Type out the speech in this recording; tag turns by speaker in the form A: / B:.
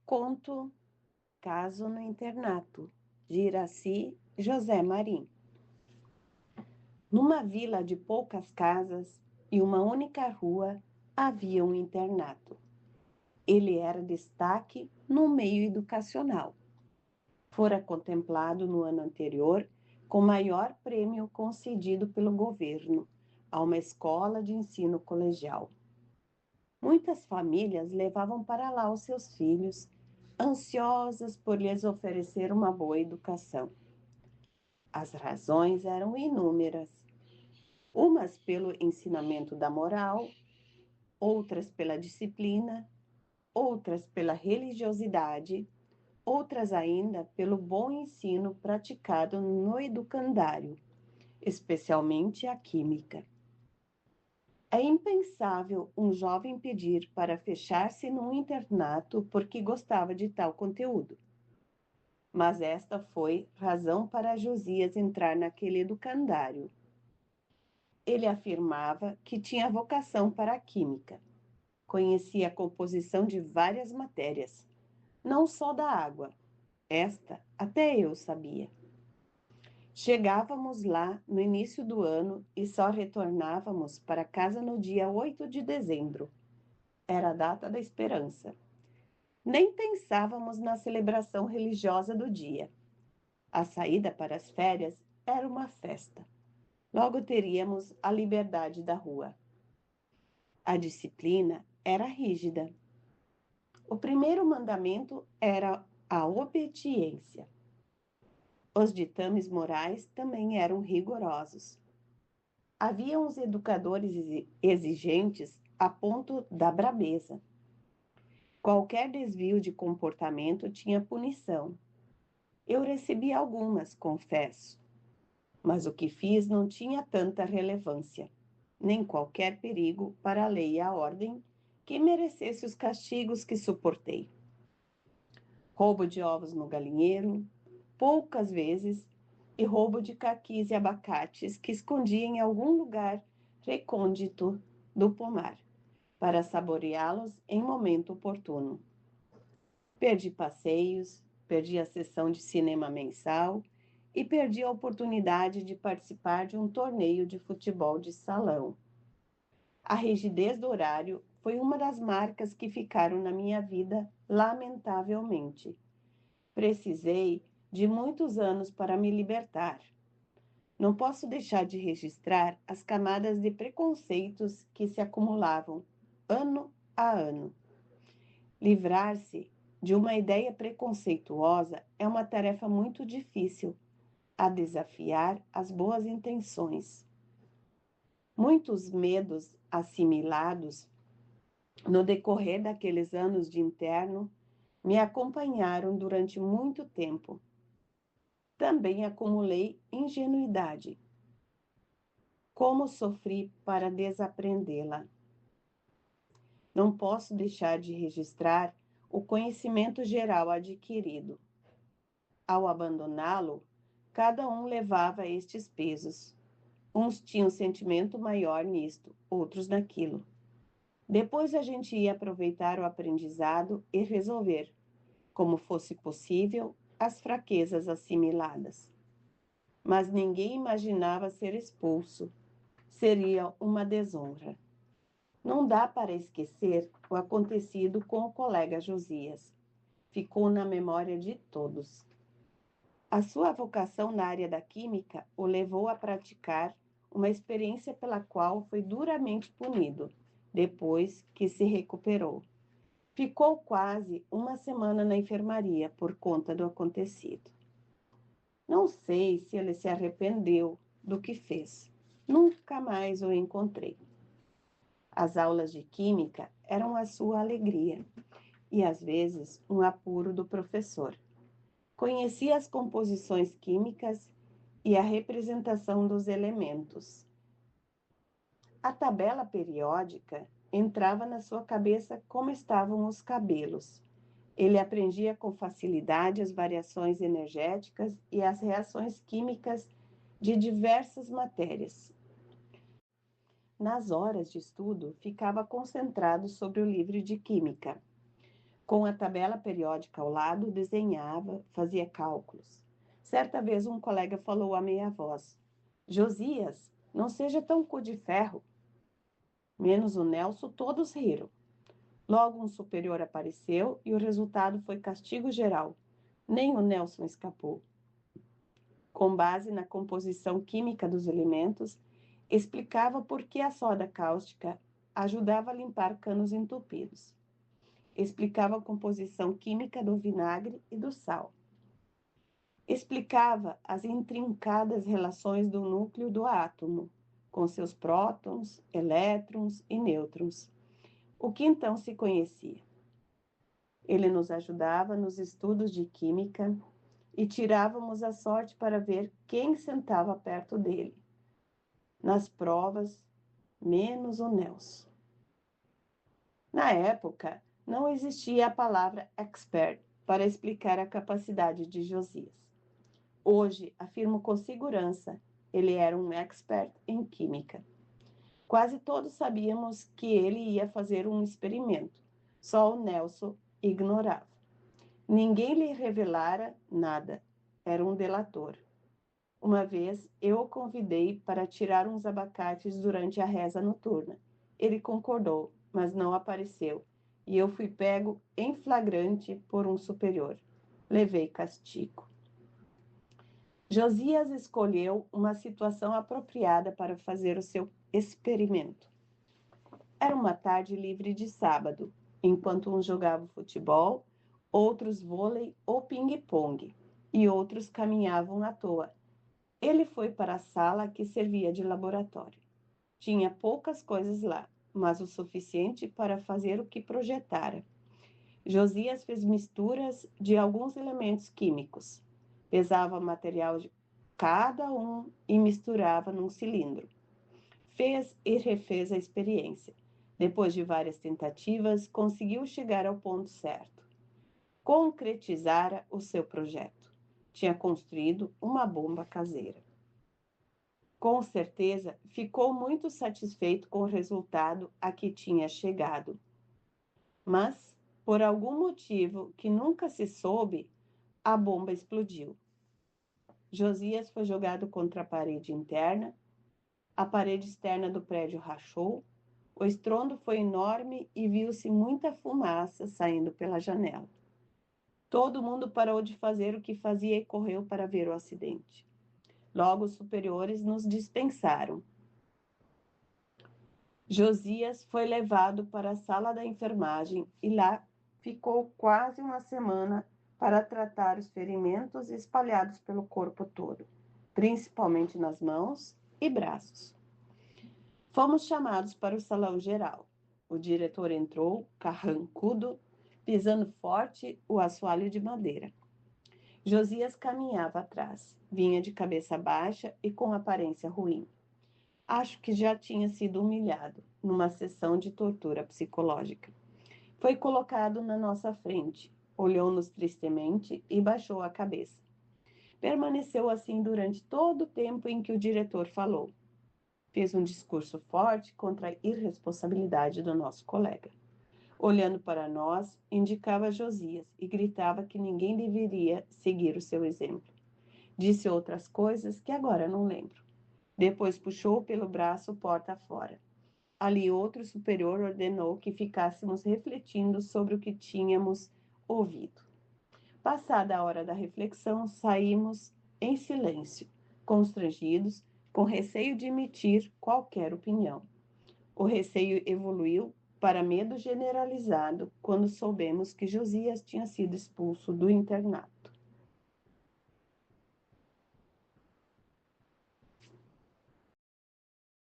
A: Conto Caso no Internato, de Iraci José Marim. Numa vila de poucas casas e uma única rua, havia um internato. Ele era destaque no meio educacional. Fora contemplado no ano anterior com o maior prêmio concedido pelo governo a uma escola de ensino colegial. Muitas famílias levavam para lá os seus filhos, ansiosas por lhes oferecer uma boa educação. As razões eram inúmeras, umas pelo ensinamento da moral, outras pela disciplina, outras pela religiosidade, outras ainda pelo bom ensino praticado no educandário, especialmente a química. É impensável um jovem pedir para fechar-se num internato porque gostava de tal conteúdo. Mas esta foi razão para Josias entrar naquele educandário. Ele afirmava que tinha vocação para a química. Conhecia a composição de várias matérias, não só da água. Esta até eu sabia. Chegávamos lá no início do ano e só retornávamos para casa no dia 8 de dezembro. Era a data da esperança. Nem pensávamos na celebração religiosa do dia. A saída para as férias era uma festa. Logo teríamos a liberdade da rua. A disciplina era rígida. O primeiro mandamento era a obediência. Os ditames morais também eram rigorosos. Havia uns educadores exigentes a ponto da brabeza. Qualquer desvio de comportamento tinha punição. Eu recebi algumas, confesso, mas o que fiz não tinha tanta relevância, nem qualquer perigo para a lei e a ordem que merecesse os castigos que suportei. Roubo de ovos no galinheiro, poucas vezes, e roubo de caquis e abacates que escondia em algum lugar recôndito do pomar, para saboreá-los em momento oportuno. Perdi passeios, perdi a sessão de cinema mensal e perdi a oportunidade de participar de um torneio de futebol de salão. A rigidez do horário foi uma das marcas que ficaram na minha vida, lamentavelmente. Precisei de muitos anos para me libertar. Não posso deixar de registrar as camadas de preconceitos que se acumulavam, ano a ano. Livrar-se de uma ideia preconceituosa é uma tarefa muito difícil, a desafiar as boas intenções. Muitos medos assimilados no decorrer daqueles anos de interno me acompanharam durante muito tempo. Também acumulei ingenuidade. Como sofri para desaprendê-la. Não posso deixar de registrar o conhecimento geral adquirido. Ao abandoná-lo, cada um levava estes pesos. Uns tinham sentimento maior nisto, outros naquilo. Depois a gente ia aproveitar o aprendizado e resolver, como fosse possível, as fraquezas assimiladas. Mas ninguém imaginava ser expulso. Seria uma desonra. Não dá para esquecer o acontecido com o colega Josias. Ficou na memória de todos. A sua vocação na área da química o levou a praticar uma experiência pela qual foi duramente punido, depois que se recuperou. Ficou quase uma semana na enfermaria por conta do acontecido. Não sei se ele se arrependeu do que fez. Nunca mais o encontrei. As aulas de química eram a sua alegria e, às vezes, um apuro do professor. Conhecia as composições químicas e a representação dos elementos. A tabela periódica entrava na sua cabeça como estavam os cabelos. Ele aprendia com facilidade as variações energéticas e as reações químicas de diversas matérias. Nas horas de estudo, ficava concentrado sobre o livro de química. Com a tabela periódica ao lado, desenhava, fazia cálculos. Certa vez um colega falou a meia voz: Josias, não seja tão cu de ferro. Menos o Nelson, todos riram. Logo um superior apareceu e o resultado foi castigo geral. Nem o Nelson escapou. Com base na composição química dos elementos, explicava por que a soda cáustica ajudava a limpar canos entupidos. Explicava a composição química do vinagre e do sal. Explicava as intrincadas relações do núcleo do átomo, com seus prótons, elétrons e nêutrons, o que então se conhecia. Ele nos ajudava nos estudos de química e tirávamos a sorte para ver quem sentava perto dele. Nas provas, menos o Nelson. Na época, não existia a palavra expert para explicar a capacidade de Josias. Hoje, afirmo com segurança, ele era um expert em química. Quase todos sabíamos que ele ia fazer um experimento. Só o Nelson ignorava. Ninguém lhe revelara nada. Era um delator. Uma vez, eu o convidei para tirar uns abacates durante a reza noturna. Ele concordou, mas não apareceu, e eu fui pego em flagrante por um superior. Levei castigo. Josias escolheu uma situação apropriada para fazer o seu experimento. Era uma tarde livre de sábado, enquanto uns jogavam futebol, outros vôlei ou pingue-pongue, e outros caminhavam à toa. Ele foi para a sala que servia de laboratório. Tinha poucas coisas lá, mas o suficiente para fazer o que projetara. Josias fez misturas de alguns elementos químicos. Pesava material de cada um e misturava num cilindro. Fez e refez a experiência. Depois de várias tentativas, conseguiu chegar ao ponto certo. Concretizara o seu projeto. Tinha construído uma bomba caseira. Com certeza, ficou muito satisfeito com o resultado a que tinha chegado. Mas, por algum motivo que nunca se soube, a bomba explodiu. Josias foi jogado contra a parede interna, a parede externa do prédio rachou, o estrondo foi enorme e viu-se muita fumaça saindo pela janela. Todo mundo parou de fazer o que fazia e correu para ver o acidente. Logo os superiores nos dispensaram. Josias foi levado para a sala da enfermagem e lá ficou quase uma semana para tratar os ferimentos espalhados pelo corpo todo, principalmente nas mãos e braços. Fomos chamados para o salão geral. O diretor entrou, carrancudo, pisando forte o assoalho de madeira. Josias caminhava atrás, vinha de cabeça baixa e com aparência ruim. Acho que já tinha sido humilhado numa sessão de tortura psicológica. Foi colocado na nossa frente, olhou-nos tristemente e baixou a cabeça. Permaneceu assim durante todo o tempo em que o diretor falou. Fez um discurso forte contra a irresponsabilidade do nosso colega. Olhando para nós, indicava Josias e gritava que ninguém deveria seguir o seu exemplo. Disse outras coisas que agora não lembro. Depois puxou pelo braço porta fora. Ali outro superior ordenou que ficássemos refletindo sobre o que tínhamos ouvido. Passada a hora da reflexão, saímos em silêncio, constrangidos, com receio de emitir qualquer opinião. O receio evoluiu para medo generalizado quando soubemos que Josias tinha sido expulso do internato.